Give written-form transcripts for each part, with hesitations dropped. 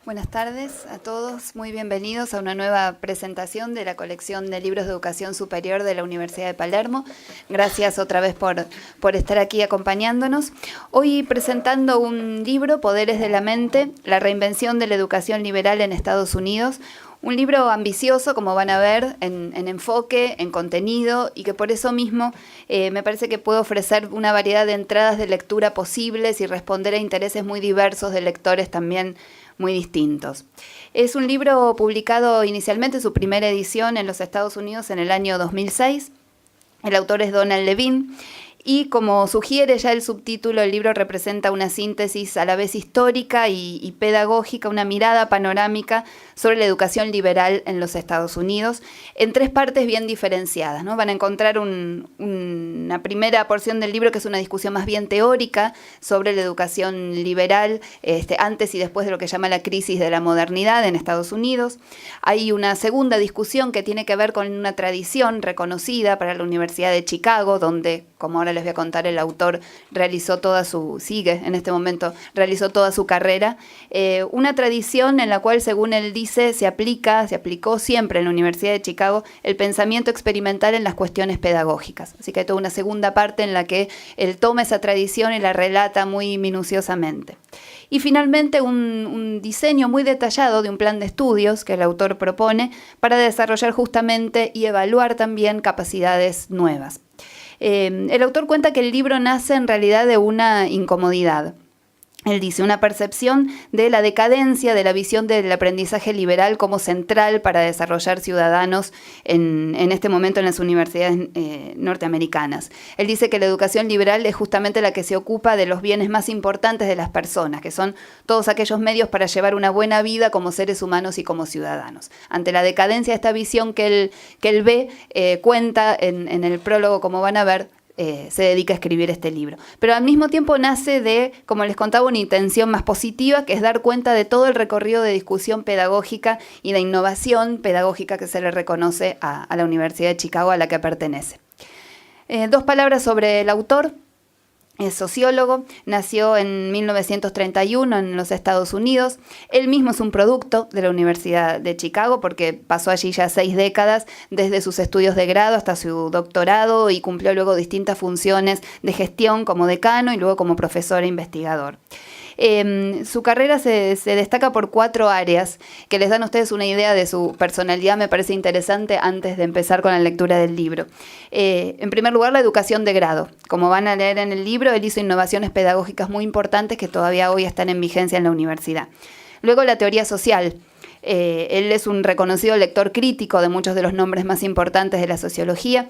Buenas tardes a todos, muy bienvenidos a una nueva presentación de la colección de libros de educación superior de la Universidad de Palermo. Gracias otra vez por estar aquí acompañándonos. Hoy presentando un libro, Poderes de la Mente, la reinvención de la educación liberal en Estados Unidos. Un libro ambicioso, como van a ver, en enfoque, en contenido, y que por eso mismo me parece que puede ofrecer una variedad de entradas de lectura posibles y responder a intereses muy diversos de lectores también muy distintos. Es un libro publicado inicialmente, su primera edición en los Estados Unidos en el año 2006. El autor es Donald Levine. Y como sugiere ya el subtítulo, el libro representa una síntesis a la vez histórica y pedagógica, una mirada panorámica sobre la educación liberal en los Estados Unidos, en tres partes bien diferenciadas, ¿no? Van a encontrar una primera porción del libro que es una discusión más bien teórica sobre la educación liberal antes y después de lo que llama la crisis de la modernidad en Estados Unidos. Hay una segunda discusión que tiene que ver con una tradición reconocida para la Universidad de Chicago, donde, como ahora les voy a contar, el autor realizó sigue en este momento, realizó toda su carrera. Una tradición en la cual, según él dice, se aplicó siempre en la Universidad de Chicago el pensamiento experimental en las cuestiones pedagógicas. Así que hay toda una segunda parte en la que él toma esa tradición y la relata muy minuciosamente. Y finalmente un diseño muy detallado de un plan de estudios que el autor propone para desarrollar justamente y evaluar también capacidades nuevas. El autor cuenta que el libro nace en realidad de una incomodidad. Él dice, una percepción de la decadencia de la visión del aprendizaje liberal como central para desarrollar ciudadanos en este momento en las universidades norteamericanas. Él dice que la educación liberal es justamente la que se ocupa de los bienes más importantes de las personas, que son todos aquellos medios para llevar una buena vida como seres humanos y como ciudadanos. Ante la decadencia de esta visión que él ve, cuenta en el prólogo, como van a ver, se dedica a escribir este libro. Pero al mismo tiempo nace de, como les contaba, una intención más positiva, que es dar cuenta de todo el recorrido de discusión pedagógica y de innovación pedagógica que se le reconoce a la Universidad de Chicago, a la que pertenece. Dos palabras sobre el autor. Es sociólogo, nació en 1931 en los Estados Unidos. Él mismo es un producto de la Universidad de Chicago porque pasó allí ya 6 décadas, desde sus estudios de grado hasta su doctorado, y cumplió luego distintas funciones de gestión como decano y luego como profesor e investigador. Su carrera se destaca por 4 áreas que les dan a ustedes una idea de su personalidad, me parece interesante antes de empezar con la lectura del libro. En primer lugar, la educación de grado. Como van a leer en el libro, él hizo innovaciones pedagógicas muy importantes que todavía hoy están en vigencia en la universidad. Luego, la teoría social. Él es un reconocido lector crítico de muchos de los nombres más importantes de la sociología.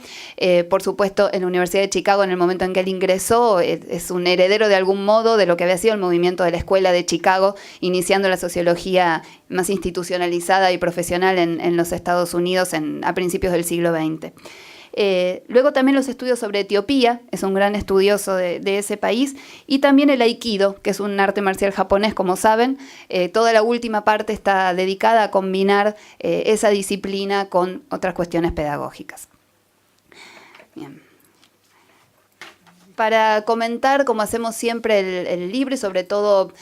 Por supuesto, en la Universidad de Chicago, en el momento en que él ingresó, es un heredero de algún modo de lo que había sido el movimiento de la Escuela de Chicago, iniciando la sociología más institucionalizada y profesional en los Estados Unidos a principios del siglo XX. Luego también los estudios sobre Etiopía, es un gran estudioso de ese país, y también el Aikido, que es un arte marcial japonés, como saben. Toda la última parte está dedicada a combinar esa disciplina con otras cuestiones pedagógicas. Bien. Para comentar, como hacemos siempre, el libro y sobre todo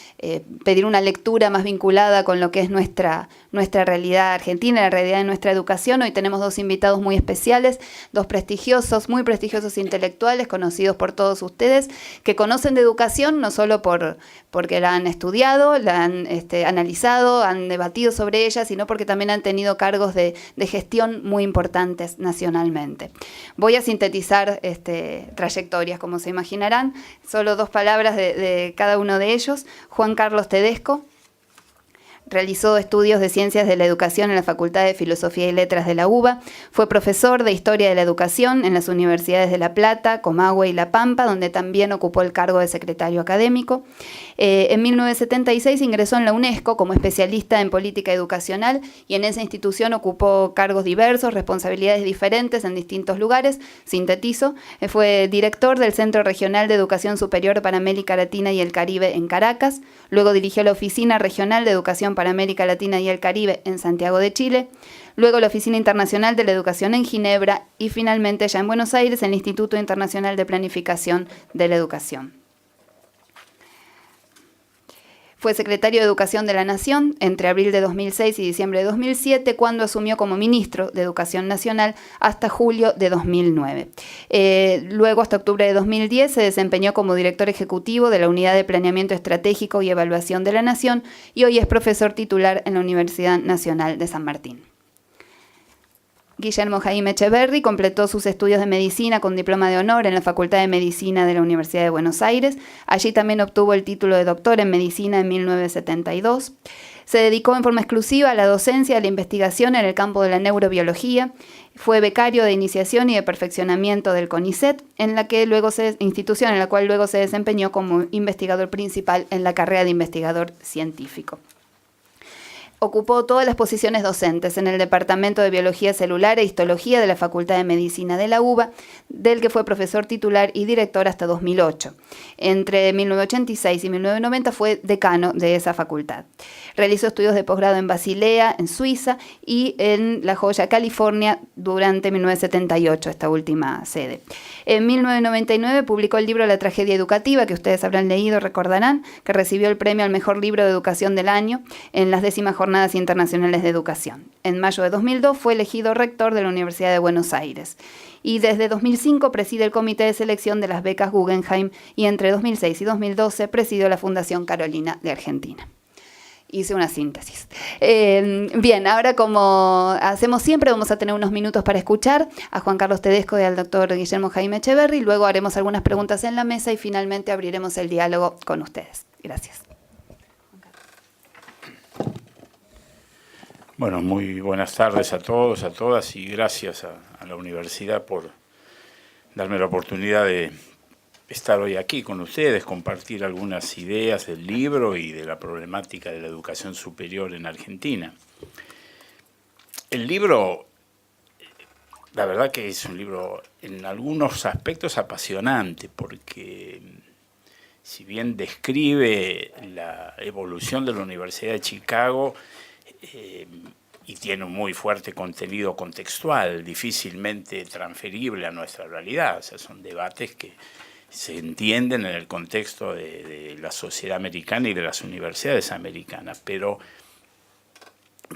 pedir una lectura más vinculada con lo que es nuestra realidad argentina, la realidad de nuestra educación, hoy tenemos 2 invitados muy especiales, 2 muy prestigiosos intelectuales, conocidos por todos ustedes, que conocen de educación no solo porque la han estudiado, la han analizado, han debatido sobre ella, sino porque también han tenido cargos de gestión muy importantes nacionalmente. Voy a sintetizar trayectorias, como se imaginarán, solo 2 palabras de cada uno de ellos. Juan Carlos Tedesco realizó estudios de Ciencias de la Educación en la Facultad de Filosofía y Letras de la UBA, fue profesor de Historia de la Educación en las universidades de La Plata, Comahue y La Pampa, donde también ocupó el cargo de secretario académico. En 1976 ingresó en la UNESCO como especialista en política educacional y en esa institución ocupó cargos diversos, responsabilidades diferentes en distintos lugares. Sintetizo, fue director del Centro Regional de Educación Superior para América Latina y el Caribe en Caracas, luego dirigió la Oficina Regional de Educación para América Latina y el Caribe en Santiago de Chile, luego la Oficina Internacional de la Educación en Ginebra y finalmente ya en Buenos Aires el Instituto Internacional de Planificación de la Educación. Fue secretario de Educación de la Nación entre abril de 2006 y diciembre de 2007, cuando asumió como ministro de Educación Nacional hasta julio de 2009. Luego, hasta octubre de 2010, se desempeñó como director ejecutivo de la Unidad de Planeamiento Estratégico y Evaluación de la Nación y hoy es profesor titular en la Universidad Nacional de San Martín. Guillermo Jaime Echeverri completó sus estudios de medicina con diploma de honor en la Facultad de Medicina de la Universidad de Buenos Aires. Allí también obtuvo el título de doctor en medicina en 1972. Se dedicó en forma exclusiva a la docencia y a la investigación en el campo de la neurobiología. Fue becario de iniciación y de perfeccionamiento del CONICET, institución en la cual luego se desempeñó como investigador principal en la carrera de investigador científico. Ocupó todas las posiciones docentes en el Departamento de Biología Celular e Histología de la Facultad de Medicina de la UBA, del que fue profesor titular y director hasta 2008. Entre 1986 y 1990 fue decano de esa facultad. Realizó estudios de posgrado en Basilea, en Suiza, y en La Joya, California, durante 1978, esta última sede. En 1999 publicó el libro La tragedia educativa, que ustedes habrán leído, recordarán, que recibió el premio al mejor libro de educación del año en las 10ª Jornadas Internacionales de Educación. En mayo de 2002 fue elegido rector de la Universidad de Buenos Aires. Y desde 2005 preside el Comité de Selección de las Becas Guggenheim y entre 2006 y 2012 presidió la Fundación Carolina de Argentina. Hice una síntesis. Bien, ahora como hacemos siempre, vamos a tener unos minutos para escuchar a Juan Carlos Tedesco y al doctor Guillermo Jaime Echeverri, luego haremos algunas preguntas en la mesa y finalmente abriremos el diálogo con ustedes. Gracias. Bueno, muy buenas tardes a todos, a todas, y gracias a la universidad por darme la oportunidad de estar hoy aquí con ustedes, compartir algunas ideas del libro y de la problemática de la educación superior en Argentina. El libro, la verdad que es un libro en algunos aspectos apasionante, porque si bien describe la evolución de la Universidad de Chicago, y tiene un muy fuerte contenido contextual, difícilmente transferible a nuestra realidad. O sea, son debates que se entienden en el contexto de la sociedad americana y de las universidades americanas, pero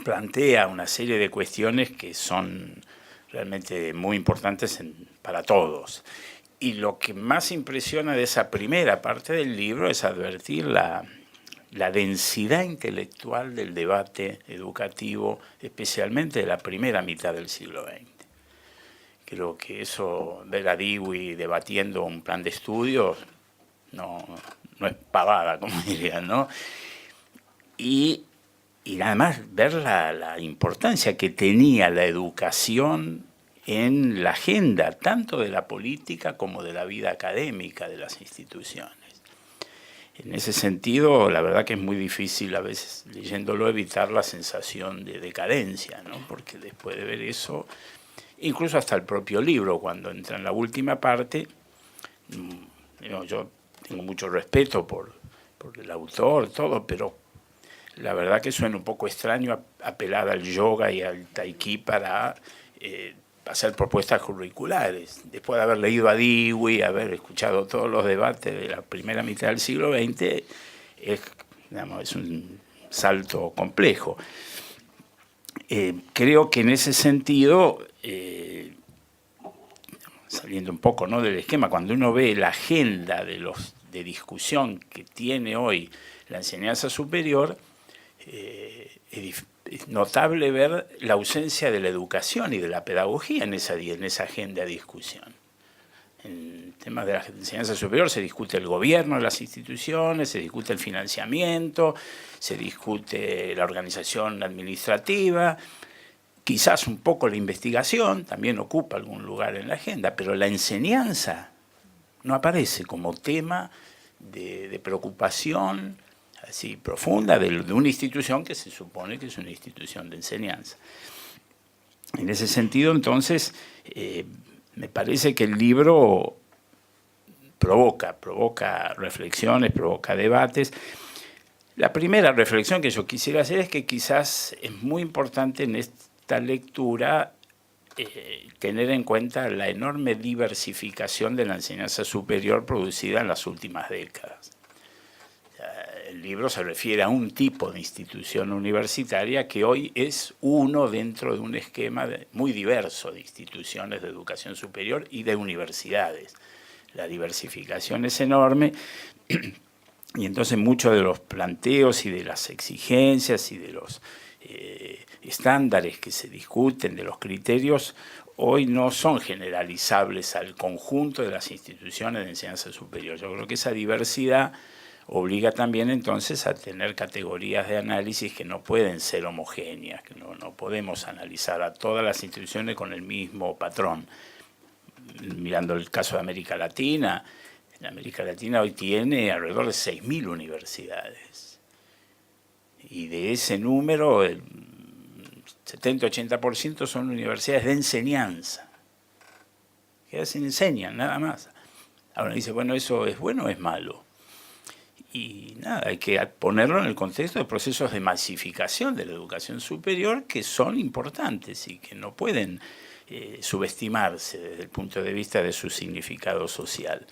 plantea una serie de cuestiones que son realmente muy importantes para todos. Y lo que más impresiona de esa primera parte del libro es advertir la densidad intelectual del debate educativo, especialmente de la primera mitad del siglo XX. Creo que eso, ver a Dewey debatiendo un plan de estudios, no es pavada, como dirían, ¿no? Y además ver la importancia que tenía la educación en la agenda, tanto de la política como de la vida académica de las instituciones. En ese sentido, la verdad que es muy difícil a veces, leyéndolo, evitar la sensación de decadencia, ¿no? Porque después de ver eso, incluso hasta el propio libro, cuando entra en la última parte, yo tengo mucho respeto por el autor, todo, pero la verdad que suena un poco extraño apelar al yoga y al tai chi para hacer propuestas curriculares. Después de haber leído a Dewey, haber escuchado todos los debates de la primera mitad del siglo XX, es un salto complejo. Creo que en ese sentido, saliendo un poco, ¿no?, del esquema, cuando uno ve la agenda de discusión que tiene hoy la enseñanza superior, es notable ver la ausencia de la educación y de la pedagogía en esa agenda de discusión. En temas de la enseñanza superior se discute el gobierno de las instituciones, se discute el financiamiento, se discute la organización administrativa, quizás un poco la investigación también ocupa algún lugar en la agenda, pero la enseñanza no aparece como tema de preocupación así profunda de una institución que se supone que es una institución de enseñanza. En ese sentido, entonces, me parece que el libro provoca reflexiones, provoca debates. La primera reflexión que yo quisiera hacer es que quizás es muy importante en esta lectura tener en cuenta la enorme diversificación de la enseñanza superior producida en las últimas décadas. el libro se refiere a un tipo de institución universitaria que hoy es uno dentro de un esquema muy diverso de instituciones de educación superior y de universidades. La diversificación es enorme y entonces muchos de los planteos y de las exigencias y de los estándares que se discuten, de los criterios, hoy no son generalizables al conjunto de las instituciones de enseñanza superior. Yo creo que esa diversidad obliga también entonces a tener categorías de análisis que no pueden ser homogéneas, que no podemos analizar a todas las instituciones con el mismo patrón. Mirando el caso de América Latina, América Latina hoy tiene alrededor de 6.000 universidades. Y de ese número, el 70-80% son universidades de enseñanza, que se enseñan, nada más. Ahora dice, bueno, ¿eso es bueno o es malo? Y nada, hay que ponerlo en el contexto de procesos de masificación de la educación superior que son importantes y que no pueden subestimarse desde el punto de vista de su significado social.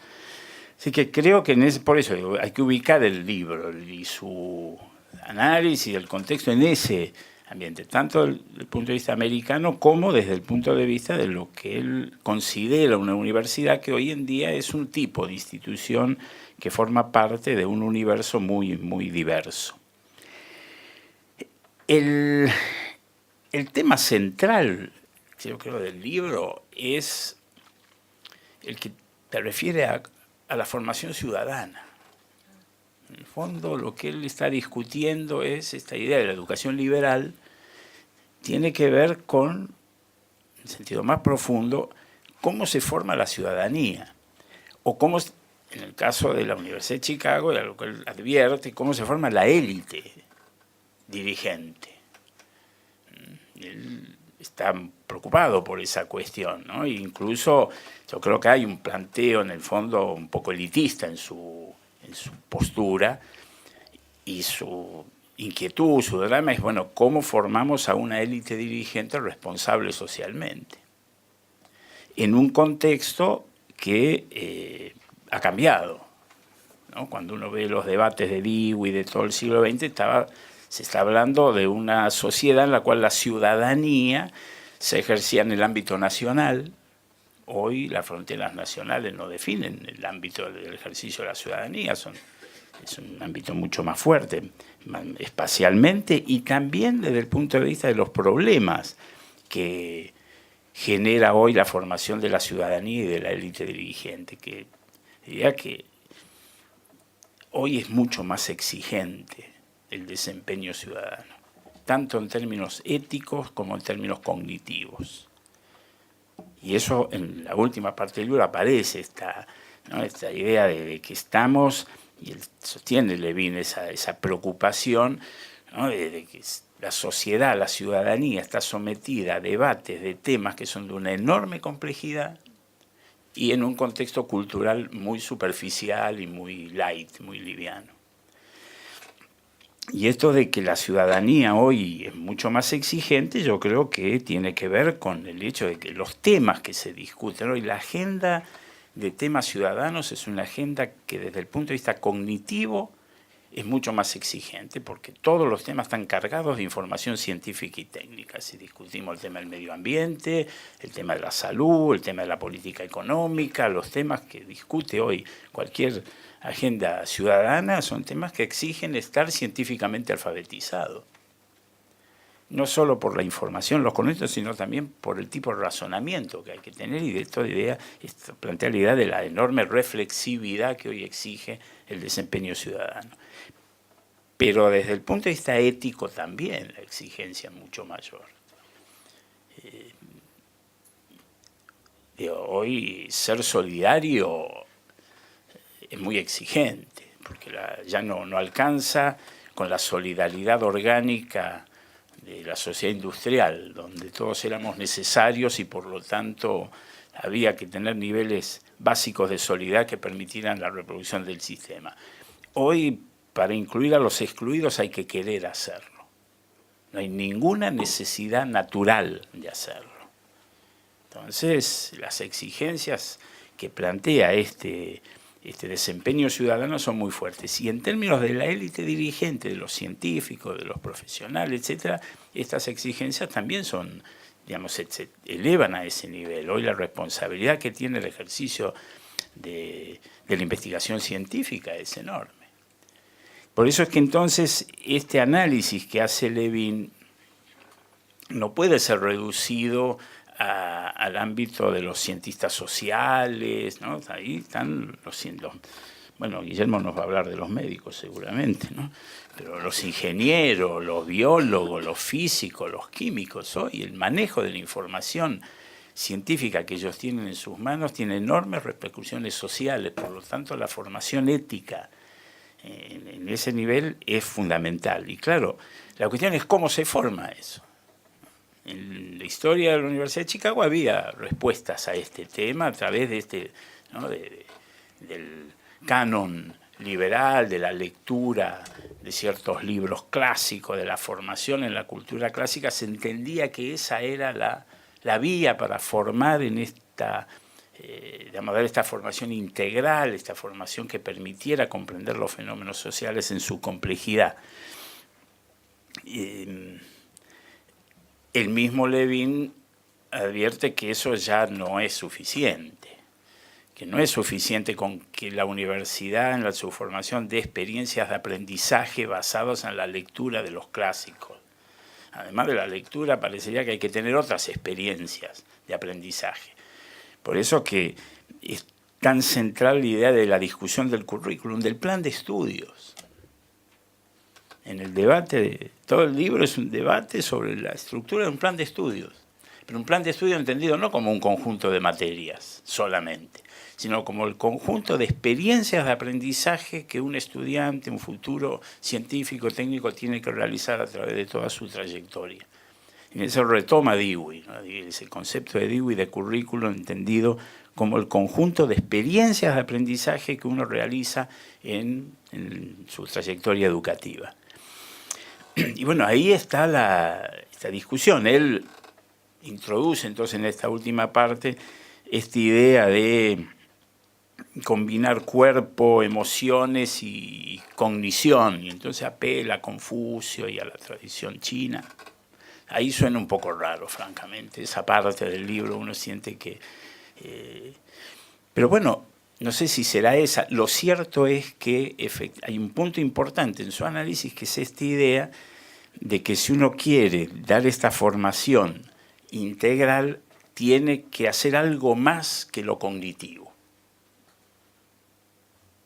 Así que creo que por eso digo, hay que ubicar el libro y su análisis y el contexto en ese ambiente, tanto desde el punto de vista americano como desde el punto de vista de lo que él considera una universidad, que hoy en día es un tipo de institución que forma parte de un universo muy, muy diverso. El tema central, yo creo, del libro es el que se refiere a la formación ciudadana. En el fondo, lo que él está discutiendo es esta idea de la educación liberal, tiene que ver con, en sentido más profundo, cómo se forma la ciudadanía, o cómo, en el caso de la Universidad de Chicago, lo que él advierte, cómo se forma la élite dirigente. Él está preocupado por esa cuestión, ¿no? E incluso yo creo que hay un planteo en el fondo un poco elitista en su postura, y su inquietud, su drama es, bueno, ¿cómo formamos a una élite dirigente responsable socialmente? En un contexto que ha cambiado, ¿no? Cuando uno ve los debates de Dewey de todo el siglo XX, se está hablando de una sociedad en la cual la ciudadanía se ejercía en el ámbito nacional. Hoy las fronteras nacionales no definen el ámbito del ejercicio de la ciudadanía, es un ámbito mucho más fuerte espacialmente y también desde el punto de vista de los problemas que genera hoy la formación de la ciudadanía y de la élite dirigente, que diría que hoy es mucho más exigente el desempeño ciudadano, tanto en términos éticos como en términos cognitivos. Y eso en la última parte del libro aparece esta idea de que estamos, y él sostiene Levin esa preocupación, ¿no? de que la sociedad, la ciudadanía está sometida a debates de temas que son de una enorme complejidad y en un contexto cultural muy superficial y muy light, muy liviano. Y esto de que la ciudadanía hoy es mucho más exigente, yo creo que tiene que ver con el hecho de que los temas que se discuten hoy, la agenda de temas ciudadanos es una agenda que desde el punto de vista cognitivo es mucho más exigente, porque todos los temas están cargados de información científica y técnica. Si discutimos el tema del medio ambiente, el tema de la salud, el tema de la política económica, los temas que discute hoy cualquier agenda ciudadana son temas que exigen estar científicamente alfabetizado. No solo por la información, los conocimientos, sino también por el tipo de razonamiento que hay que tener, y de esto plantea la idea de la enorme reflexividad que hoy exige el desempeño ciudadano. Pero desde el punto de vista ético también la exigencia es mucho mayor. Hoy ser solidario es muy exigente, porque ya no alcanza con la solidaridad orgánica de la sociedad industrial, donde todos éramos necesarios y por lo tanto había que tener niveles básicos de solidaridad que permitieran la reproducción del sistema. Hoy, para incluir a los excluidos hay que querer hacerlo. No hay ninguna necesidad natural de hacerlo. Entonces, las exigencias que plantea este desempeño ciudadano son muy fuertes. Y en términos de la élite dirigente, de los científicos, de los profesionales, etcétera, estas exigencias también son, digamos, se elevan a ese nivel. Hoy la responsabilidad que tiene el ejercicio de la investigación científica es enorme. Por eso es que entonces este análisis que hace Levin no puede ser reducido al ámbito de los cientistas sociales, ¿no? Ahí están bueno, Guillermo nos va a hablar de los médicos seguramente, ¿no? Pero los ingenieros, los biólogos, los físicos, los químicos, hoy el manejo de la información científica que ellos tienen en sus manos tiene enormes repercusiones sociales, por lo tanto la formación ética en ese nivel es fundamental. Y claro, la cuestión es cómo se forma eso. En la historia de la Universidad de Chicago había respuestas a este tema a través de ¿no? del canon liberal, de la lectura de ciertos libros clásicos, de la formación en la cultura clásica. Se entendía que esa era la vía para formar en esta, dar esta formación integral, esta formación que permitiera comprender los fenómenos sociales en su complejidad. El mismo Levin advierte que eso ya no es suficiente, que no es suficiente con que la universidad en su formación dé experiencias de aprendizaje basadas en la lectura de los clásicos. Además de la lectura, parecería que hay que tener otras experiencias de aprendizaje. Por eso que es tan central la idea de la discusión del currículum, del plan de estudios. En el debate, todo el libro es un debate sobre la estructura de un plan de estudios. Pero un plan de estudio entendido no como un conjunto de materias solamente, sino como el conjunto de experiencias de aprendizaje que un estudiante, un futuro científico, técnico, tiene que realizar a través de toda su trayectoria. En eso retoma Dewey, ¿no? Ese concepto de Dewey de currículum entendido como el conjunto de experiencias de aprendizaje que uno realiza en su trayectoria educativa. Y bueno, ahí está esta discusión. Él introduce entonces en esta última parte esta idea de combinar cuerpo, emociones y cognición, y entonces apela a Confucio y a la tradición china. Ahí suena un poco raro, francamente, esa parte del libro uno siente que... pero bueno, no sé si será esa. Lo cierto es que hay un punto importante en su análisis, que es esta idea de que si uno quiere dar esta formación integral, tiene que hacer algo más que lo cognitivo.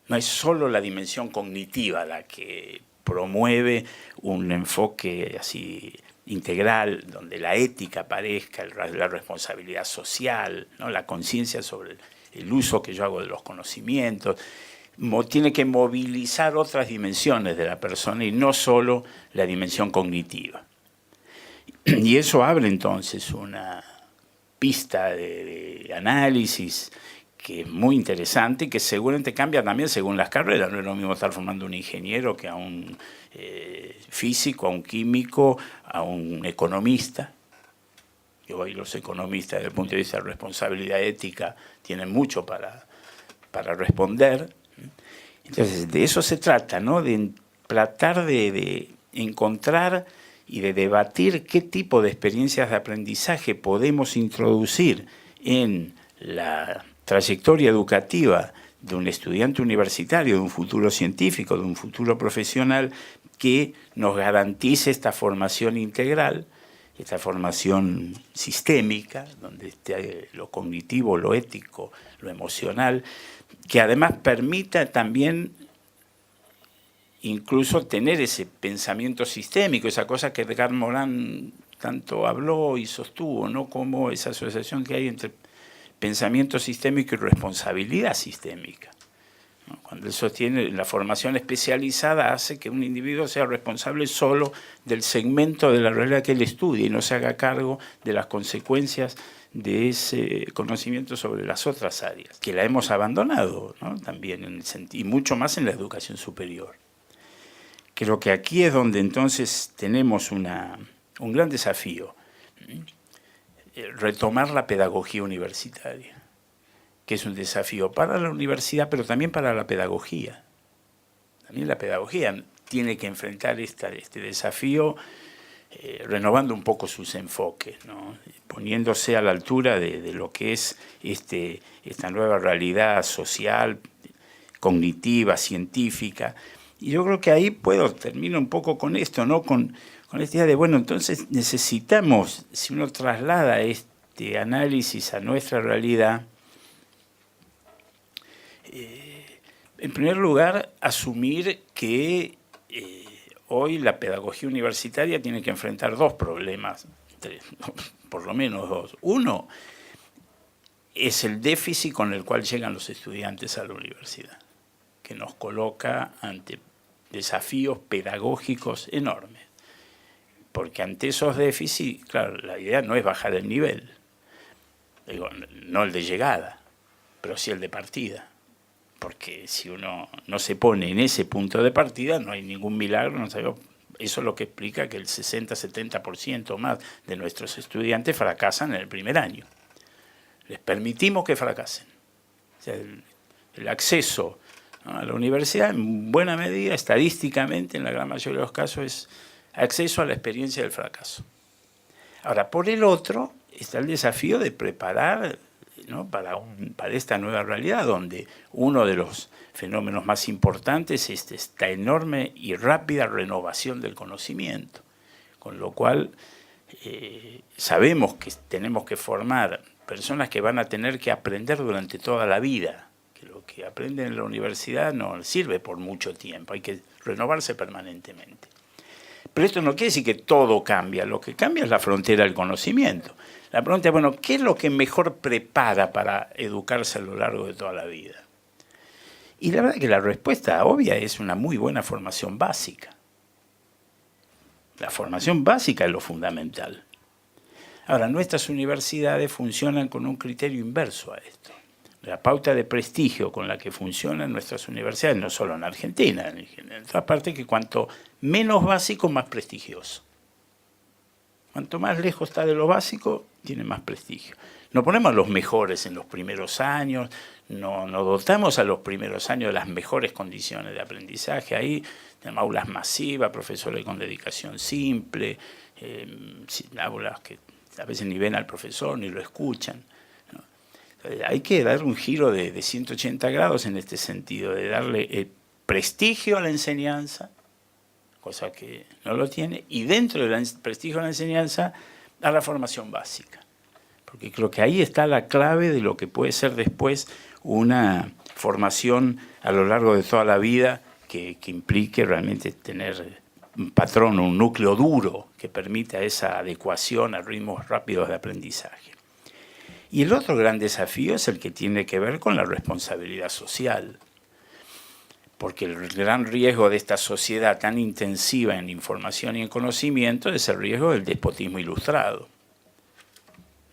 No es solo la dimensión cognitiva la que promueve un enfoque así integral, donde la ética aparezca, la responsabilidad social, ¿no? La conciencia sobre el uso que yo hago de los conocimientos. Tiene que movilizar otras dimensiones de la persona y no solo la dimensión cognitiva. Y eso abre entonces una pista de análisis que es muy interesante y que seguramente cambia también según las carreras. No es lo mismo estar formando un ingeniero que a un físico, a un químico, a un economista. Que hoy los economistas, desde el punto de vista de responsabilidad ética, tienen mucho para responder. Entonces, de eso se trata, ¿no? De tratar de encontrar y de debatir qué tipo de experiencias de aprendizaje podemos introducir en la trayectoria educativa de un estudiante universitario, de un futuro científico, de un futuro profesional, que nos garantice esta formación integral, esta formación sistémica, donde esté lo cognitivo, lo ético, lo emocional, que además permita también incluso tener ese pensamiento sistémico, esa cosa que Edgar Morin tanto habló y sostuvo, ¿no? Como esa asociación que hay entre pensamiento sistémico y responsabilidad sistémica, ¿no? Cuando él sostiene la formación especializada hace que un individuo sea responsable solo del segmento de la realidad que él estudia y no se haga cargo de las consecuencias de ese conocimiento sobre las otras áreas, que la hemos abandonado, ¿no? También en el sentido, y mucho más en la educación superior. Creo que aquí es donde entonces tenemos un gran desafío, retomar la pedagogía universitaria, que es un desafío para la universidad, pero también para la pedagogía. También la pedagogía tiene que enfrentar este desafío renovando un poco sus enfoques, ¿no? Poniéndose a la altura de lo que es esta nueva realidad social, cognitiva, científica. Y yo creo que ahí termino un poco con esto, ¿no? Con esta idea de, bueno, entonces necesitamos, si uno traslada este análisis a nuestra realidad, en primer lugar, asumir que hoy la pedagogía universitaria tiene que enfrentar dos problemas, por lo menos dos. Uno es el déficit con el cual llegan los estudiantes a la universidad, que nos coloca ante desafíos pedagógicos enormes. Porque ante esos déficits, claro, la idea no es bajar el nivel, digo, no el de llegada, pero sí el de partida. Porque si uno no se pone en ese punto de partida, no hay ningún milagro. No sabemos. Eso es lo que explica que el 60-70% más de nuestros estudiantes fracasan en el primer año. Les permitimos que fracasen. O sea, el acceso, ¿no?, a la universidad, en buena medida, estadísticamente, en la gran mayoría de los casos, es acceso a la experiencia del fracaso. Ahora, por el otro, está el desafío de preparar, ¿no?, para esta nueva realidad, donde uno de los fenómenos más importantes es esta enorme y rápida renovación del conocimiento, con lo cual sabemos que tenemos que formar personas que van a tener que aprender durante toda la vida, que lo que aprenden en la universidad no sirve por mucho tiempo, hay que renovarse permanentemente. Pero esto no quiere decir que todo cambia, lo que cambia es la frontera del conocimiento. La pregunta es, bueno, ¿qué es lo que mejor prepara para educarse a lo largo de toda la vida? Y la verdad es que la respuesta obvia es una muy buena formación básica. La formación básica es lo fundamental. Ahora, nuestras universidades funcionan con un criterio inverso a esto. La pauta de prestigio con la que funcionan nuestras universidades, no solo en Argentina, en todas partes, que cuanto menos básico, más prestigioso. Cuanto más lejos está de lo básico, tiene más prestigio. No ponemos a los mejores en los primeros años, no dotamos a los primeros años de las mejores condiciones de aprendizaje. Ahí tenemos aulas masivas, profesores con dedicación simple, aulas que a veces ni ven al profesor ni lo escuchan, ¿no? Hay que dar un giro de 180 grados en este sentido, de darle prestigio a la enseñanza, cosa que no lo tiene, y dentro del prestigio de la enseñanza, a la formación básica. Porque creo que ahí está la clave de lo que puede ser después una formación a lo largo de toda la vida que implique realmente tener un patrón, un núcleo duro que permita esa adecuación a ritmos rápidos de aprendizaje. Y el otro gran desafío es el que tiene que ver con la responsabilidad social. Porque el gran riesgo de esta sociedad tan intensiva en información y en conocimiento es el riesgo del despotismo ilustrado.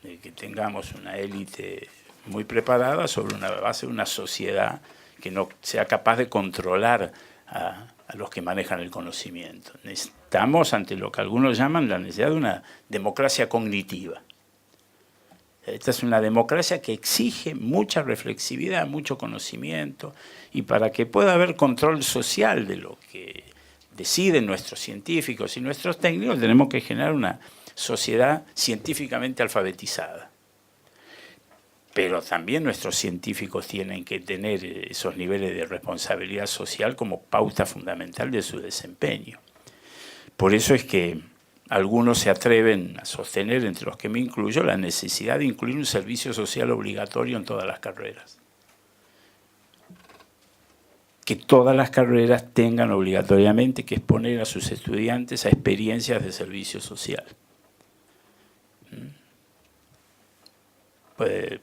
De que tengamos una élite muy preparada sobre una base de una sociedad que no sea capaz de controlar a los que manejan el conocimiento. Estamos ante lo que algunos llaman la necesidad de una democracia cognitiva. Esta es una democracia que exige mucha reflexividad, mucho conocimiento, y para que pueda haber control social de lo que deciden nuestros científicos y nuestros técnicos, tenemos que generar una sociedad científicamente alfabetizada. Pero también nuestros científicos tienen que tener esos niveles de responsabilidad social como pauta fundamental de su desempeño. Por eso es que algunos se atreven a sostener, entre los que me incluyo, la necesidad de incluir un servicio social obligatorio en todas las carreras. Que todas las carreras tengan obligatoriamente que exponer a sus estudiantes a experiencias de servicio social.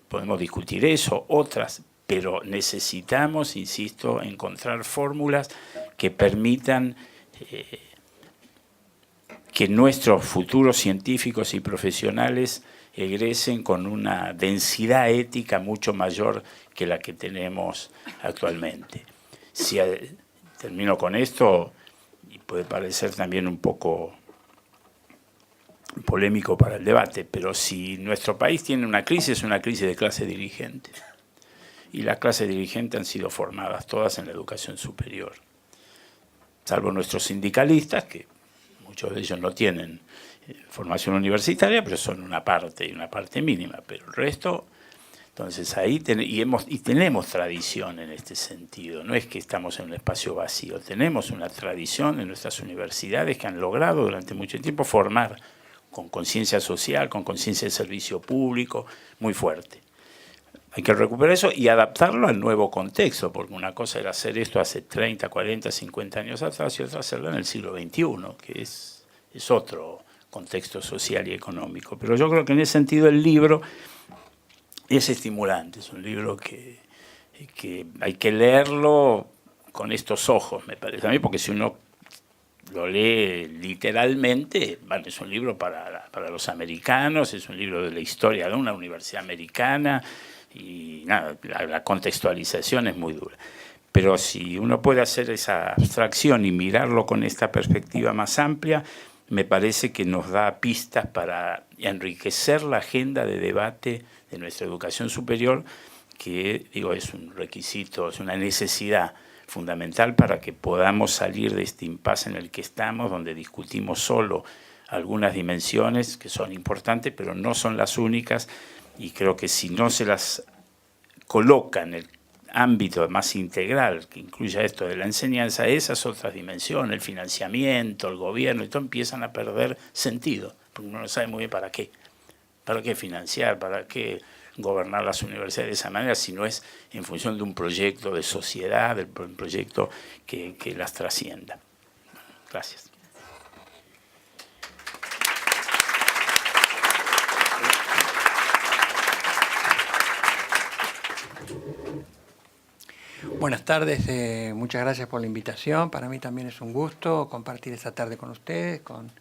Podemos discutir eso, otras, pero necesitamos, insisto, encontrar fórmulas que permitan que nuestros futuros científicos y profesionales egresen con una densidad ética mucho mayor que la que tenemos actualmente. Termino con esto, y puede parecer también un poco polémico para el debate, pero si nuestro país tiene una crisis, es una crisis de clase dirigente. y las clases dirigentes han sido formadas todas en la educación superior. Salvo nuestros sindicalistas, que muchos de ellos no tienen formación universitaria, pero son una parte, y una parte mínima, pero el resto. Entonces ahí tenemos tradición en este sentido, no es que estamos en un espacio vacío, tenemos una tradición en nuestras universidades que han logrado durante mucho tiempo formar con conciencia social, con conciencia de servicio público, muy fuerte. Hay que recuperar eso y adaptarlo al nuevo contexto, porque una cosa era hacer esto hace 30, 40, 50 años atrás y otra hacerlo en el siglo XXI, que es otro contexto social y económico. Pero yo creo que en ese sentido el libro es estimulante, es un libro que hay que leerlo con estos ojos, me parece a mí, porque si uno lo lee literalmente, bueno, es un libro para los americanos, es un libro de la historia de una universidad americana, y nada, la contextualización es muy dura. Pero si uno puede hacer esa abstracción y mirarlo con esta perspectiva más amplia, me parece que nos da pistas para enriquecer la agenda de debate de nuestra educación superior, que digo, es un requisito, es una necesidad fundamental para que podamos salir de este impasse en el que estamos, donde discutimos solo algunas dimensiones que son importantes, pero no son las únicas, y creo que si no se las coloca en el ámbito más integral, que incluya esto de la enseñanza, esas otras dimensiones, el financiamiento, el gobierno, y todo empiezan a perder sentido, porque uno no sabe muy bien para qué financiar, para qué gobernar las universidades de esa manera, si no es en función de un proyecto de sociedad, de un proyecto que las trascienda. Gracias. Buenas tardes, muchas gracias por la invitación. Para mí también es un gusto compartir esta tarde con ustedes, con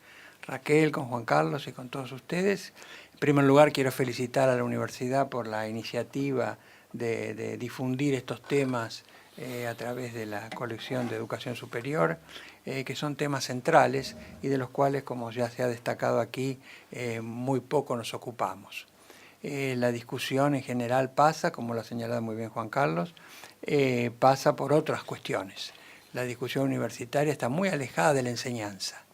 Raquel, con Juan Carlos y con todos ustedes. En primer lugar, quiero felicitar a la universidad por la iniciativa de difundir estos temas a través de la colección de educación superior, que son temas centrales y de los cuales, como ya se ha destacado aquí, muy poco nos ocupamos. La discusión en general pasa, como lo ha señalado muy bien Juan Carlos, pasa por otras cuestiones. La discusión universitaria está muy alejada de la enseñanza.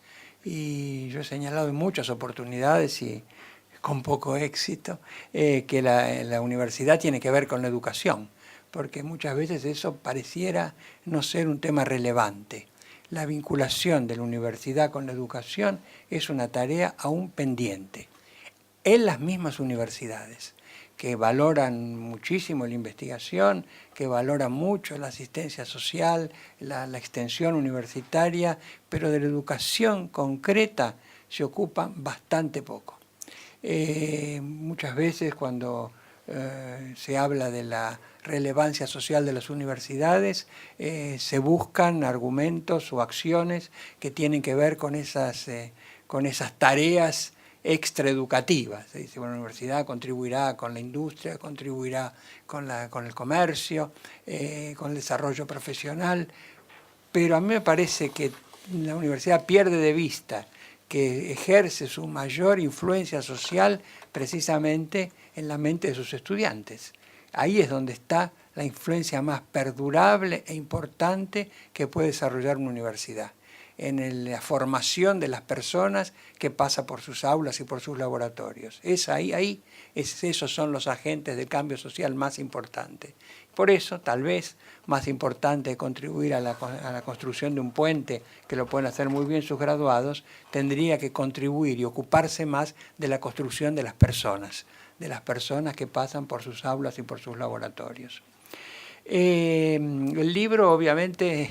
Y yo he señalado en muchas oportunidades y con poco éxito que la universidad tiene que ver con la educación, porque muchas veces eso pareciera no ser un tema relevante. La vinculación de la universidad con la educación es una tarea aún pendiente. En las mismas universidades, que valoran muchísimo la investigación, que valoran mucho la asistencia social, la extensión universitaria, pero de la educación concreta se ocupan bastante poco. Muchas veces cuando se habla de la relevancia social de las universidades, se buscan argumentos o acciones que tienen que ver con esas tareas extraeducativas. Se dice, bueno, la universidad contribuirá con la industria, contribuirá con el comercio, con el desarrollo profesional, pero a mí me parece que la universidad pierde de vista que ejerce su mayor influencia social precisamente en la mente de sus estudiantes. Ahí es donde está la influencia más perdurable e importante que puede desarrollar una universidad, en la formación de las personas que pasa por sus aulas y por sus laboratorios. Esos son los agentes del cambio social más importantes. Por eso, tal vez, más importante que contribuir a la construcción de un puente, que lo pueden hacer muy bien sus graduados, tendría que contribuir y ocuparse más de la construcción de las personas que pasan por sus aulas y por sus laboratorios. El libro, obviamente,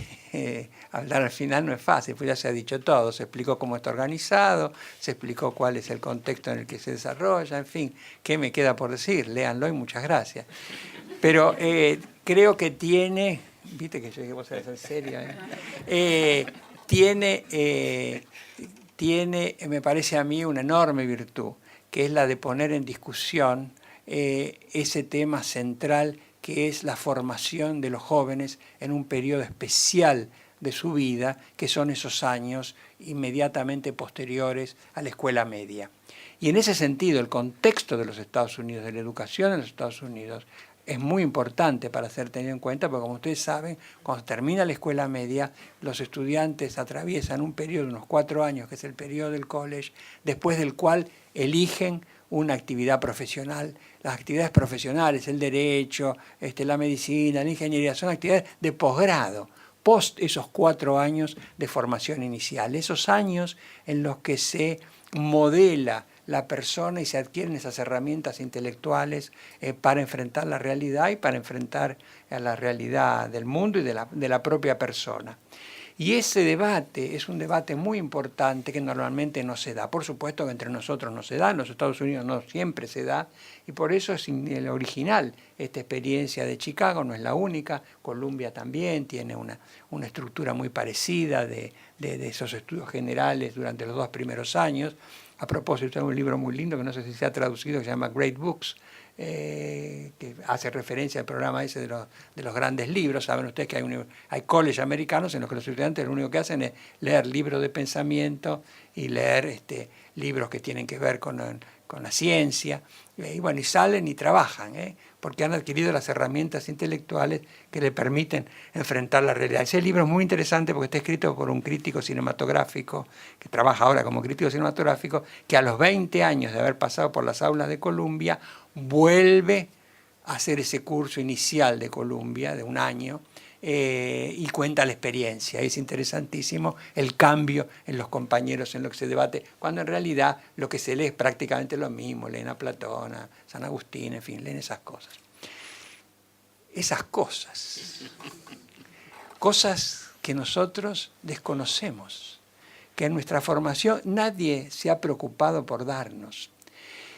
hablar al final no es fácil, pues ya se ha dicho todo, se explicó cómo está organizado, se explicó cuál es el contexto en el que se desarrolla, en fin, ¿qué me queda por decir? Léanlo y muchas gracias. Pero creo que tiene, viste que yo dije, vos eres en serio, tiene, me parece a mí, una enorme virtud, que es la de poner en discusión ese tema central que es la formación de los jóvenes en un periodo especial de su vida, que son esos años inmediatamente posteriores a la escuela media. Y en ese sentido, el contexto de los Estados Unidos, de la educación en los Estados Unidos, es muy importante para ser tenido en cuenta, porque como ustedes saben, cuando termina la escuela media, los estudiantes atraviesan un periodo de unos 4 años, que es el periodo del college, después del cual eligen una actividad profesional. Las actividades profesionales, el derecho, la medicina, la ingeniería, son actividades de posgrado, post esos 4 años de formación inicial, esos años en los que se modela la persona y se adquieren esas herramientas intelectuales para enfrentar la realidad y para enfrentar a la realidad del mundo y de la propia persona. Y ese debate es un debate muy importante que normalmente no se da. Por supuesto que entre nosotros no se da, en los Estados Unidos no siempre se da, y por eso es el original. Esta experiencia de Chicago no es la única, Columbia también tiene una estructura muy parecida de esos estudios generales durante los 2 primeros años. A propósito, hay un libro muy lindo que no sé si se ha traducido, que se llama Great Books, que hace referencia al programa ese de los grandes libros. Saben ustedes que hay college americanos en los que los estudiantes lo único que hacen es leer libros de pensamiento y leer libros que tienen que ver con la ciencia, y bueno, y salen y trabajan, porque han adquirido las herramientas intelectuales que le permiten enfrentar la realidad. Ese libro es muy interesante porque está escrito por un crítico cinematográfico, que trabaja ahora como crítico cinematográfico, que a los 20 años de haber pasado por las aulas de Columbia, vuelve a hacer ese curso inicial de Columbia, de 1 año, y cuenta la experiencia. Es interesantísimo el cambio en los compañeros en lo que se debate, cuando en realidad lo que se lee es prácticamente lo mismo. Leen a Platón, a San Agustín, en fin, leen esas cosas. Esas cosas que nosotros desconocemos, que en nuestra formación nadie se ha preocupado por darnos.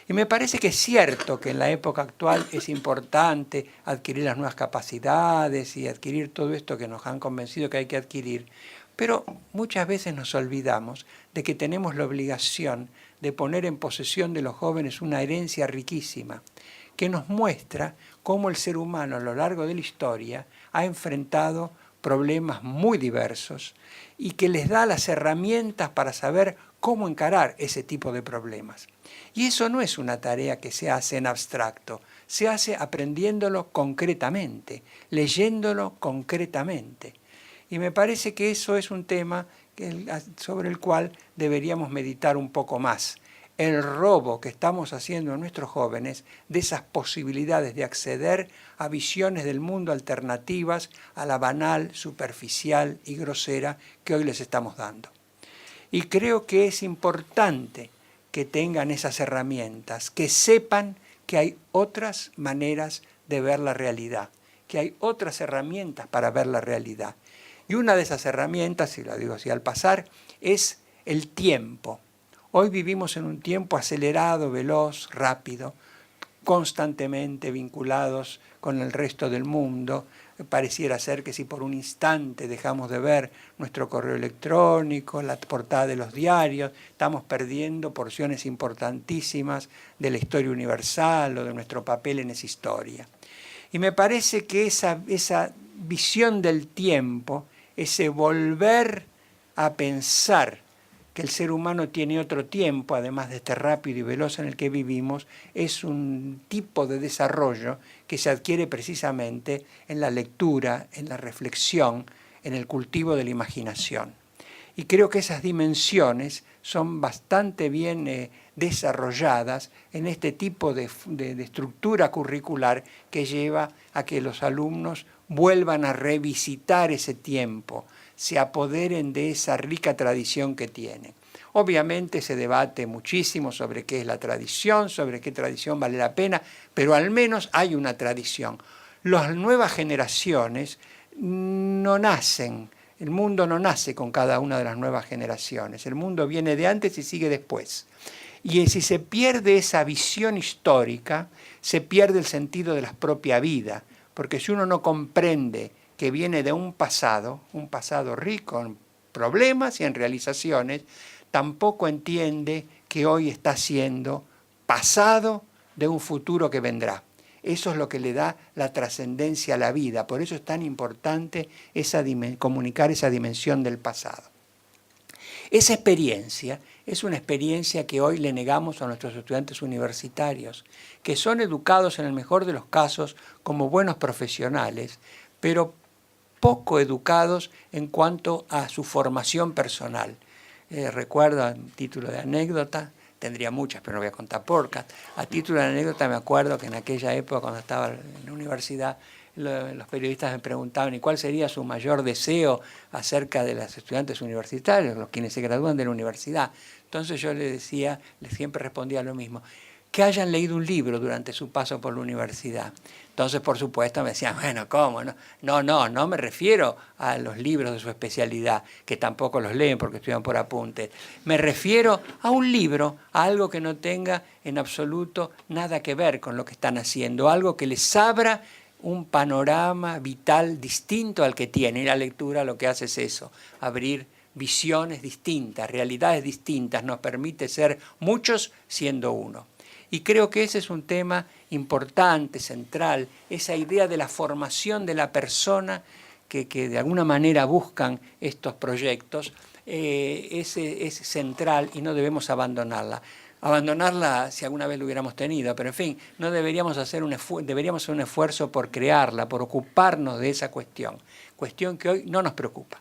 Y me parece que es cierto que en la época actual es importante adquirir las nuevas capacidades y adquirir todo esto que nos han convencido que hay que adquirir, pero muchas veces nos olvidamos de que tenemos la obligación de poner en posesión de los jóvenes una herencia riquísima, que nos muestra cómo el ser humano a lo largo de la historia ha enfrentado problemas muy diversos y que les da las herramientas para saber cómo encarar ese tipo de problemas. Y eso no es una tarea que se hace en abstracto, se hace aprendiéndolo concretamente, leyéndolo concretamente. Y me parece que eso es un tema sobre el cual deberíamos meditar un poco más. El robo que estamos haciendo a nuestros jóvenes de esas posibilidades de acceder a visiones del mundo alternativas a la banal, superficial y grosera que hoy les estamos dando. Y creo que es importante que tengan esas herramientas, que sepan que hay otras maneras de ver la realidad, que hay otras herramientas para ver la realidad. Y una de esas herramientas, si la digo así al pasar, es el tiempo. Hoy vivimos en un tiempo acelerado, veloz, rápido, constantemente vinculados con el resto del mundo. Pareciera ser que si por un instante dejamos de ver nuestro correo electrónico, la portada de los diarios, estamos perdiendo porciones importantísimas de la historia universal o de nuestro papel en esa historia. Y me parece que esa visión del tiempo, ese volver a pensar que el ser humano tiene otro tiempo, además de este rápido y veloz en el que vivimos, es un tipo de desarrollo que se adquiere precisamente en la lectura, en la reflexión, en el cultivo de la imaginación. Y creo que esas dimensiones son bastante bien desarrolladas en este tipo de estructura curricular que lleva a que los alumnos vuelvan a revisitar ese tiempo, se apoderen de esa rica tradición que tienen. Obviamente se debate muchísimo sobre qué es la tradición, sobre qué tradición vale la pena, pero al menos hay una tradición. Las nuevas generaciones no nacen, el mundo no nace con cada una de las nuevas generaciones, el mundo viene de antes y sigue después. Y si se pierde esa visión histórica, se pierde el sentido de la propia vida, porque si uno no comprende que viene de un pasado rico en problemas y en realizaciones, tampoco entiende que hoy está siendo pasado de un futuro que vendrá. Eso es lo que le da la trascendencia a la vida. Por eso es tan importante comunicar esa dimensión del pasado. Esa experiencia es una experiencia que hoy le negamos a nuestros estudiantes universitarios, que son educados en el mejor de los casos como buenos profesionales, pero poco educados en cuanto a su formación personal. Recuerdo, a título de anécdota, tendría muchas, pero no voy a contar porcas. A título de anécdota me acuerdo que en aquella época, cuando estaba en la universidad, los periodistas me preguntaban ¿y cuál sería su mayor deseo acerca de los estudiantes universitarios, los quienes se gradúan de la universidad? Entonces yo les siempre respondía lo mismo, que hayan leído un libro durante su paso por la universidad. Entonces, por supuesto, me decían, bueno, ¿cómo? No me refiero a los libros de su especialidad, que tampoco los leen porque estudian por apuntes. Me refiero a un libro, a algo que no tenga en absoluto nada que ver con lo que están haciendo, algo que les abra un panorama vital distinto al que tiene. Y la lectura lo que hace es eso, abrir visiones distintas, realidades distintas, nos permite ser muchos siendo uno. Y creo que ese es un tema importante, central, esa idea de la formación de la persona que de alguna manera buscan estos proyectos, es central y no debemos abandonarla. Abandonarla si alguna vez lo hubiéramos tenido, pero en fin, no deberíamos deberíamos hacer un esfuerzo por crearla, por ocuparnos de esa cuestión que hoy no nos preocupa.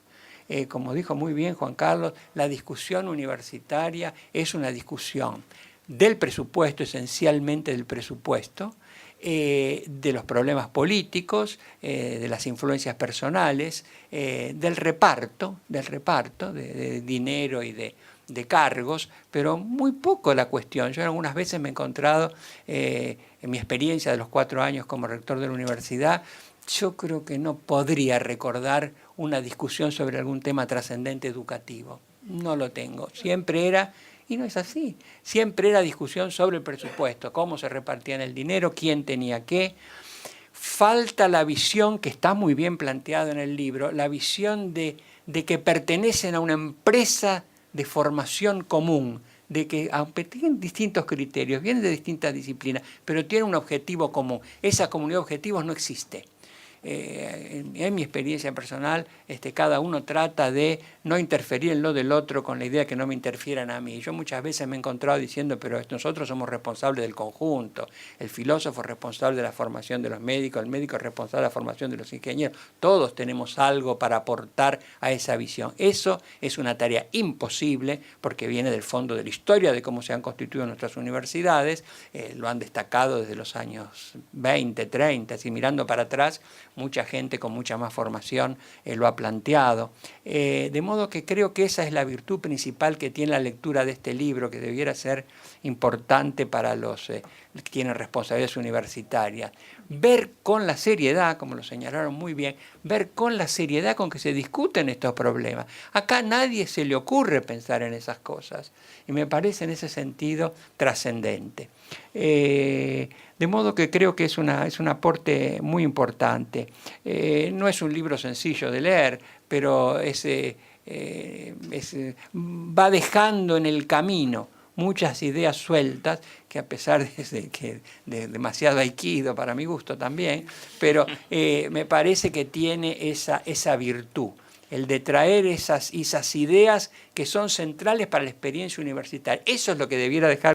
Como dijo muy bien Juan Carlos, la discusión universitaria es una discusión del presupuesto, esencialmente del presupuesto, de los problemas políticos, de las influencias personales, del reparto de dinero y de cargos, pero muy poco la cuestión. Yo algunas veces me he encontrado, en mi experiencia de los 4 años como rector de la universidad, yo creo que no podría recordar una discusión sobre algún tema trascendente educativo. No lo tengo. Siempre era, y no es así, siempre era discusión sobre el presupuesto, cómo se repartían el dinero, quién tenía qué. Falta la visión, que está muy bien planteada en el libro, la visión de que pertenecen a una empresa de formación común, de que aunque tienen distintos criterios, vienen de distintas disciplinas, pero tienen un objetivo común. Esa comunidad de objetivos no existe. En mi experiencia personal, cada uno trata de no interferir en lo del otro con la idea de que no me interfieran a mí. Yo muchas veces me he encontrado diciendo, pero nosotros somos responsables del conjunto, el filósofo es responsable de la formación de los médicos, el médico es responsable de la formación de los ingenieros, todos tenemos algo para aportar a esa visión. Eso es una tarea imposible porque viene del fondo de la historia de cómo se han constituido nuestras universidades, lo han destacado desde los años 20, 30, y mirando para atrás, mucha gente con mucha más formación lo ha planteado. De modo que creo que esa es la virtud principal que tiene la lectura de este libro, que debiera ser importante para los que tienen responsabilidades universitarias. Ver con la seriedad, como lo señalaron muy bien, ver con la seriedad con que se discuten estos problemas. Acá a nadie se le ocurre pensar en esas cosas y me parece en ese sentido trascendente. De modo que creo que es un aporte muy importante. No es un libro sencillo de leer, pero va dejando en el camino muchas ideas sueltas, que a pesar de demasiado aikido para mi gusto también, pero me parece que tiene esa virtud, el de traer esas ideas que son centrales para la experiencia universitaria. Eso es lo que debiera dejar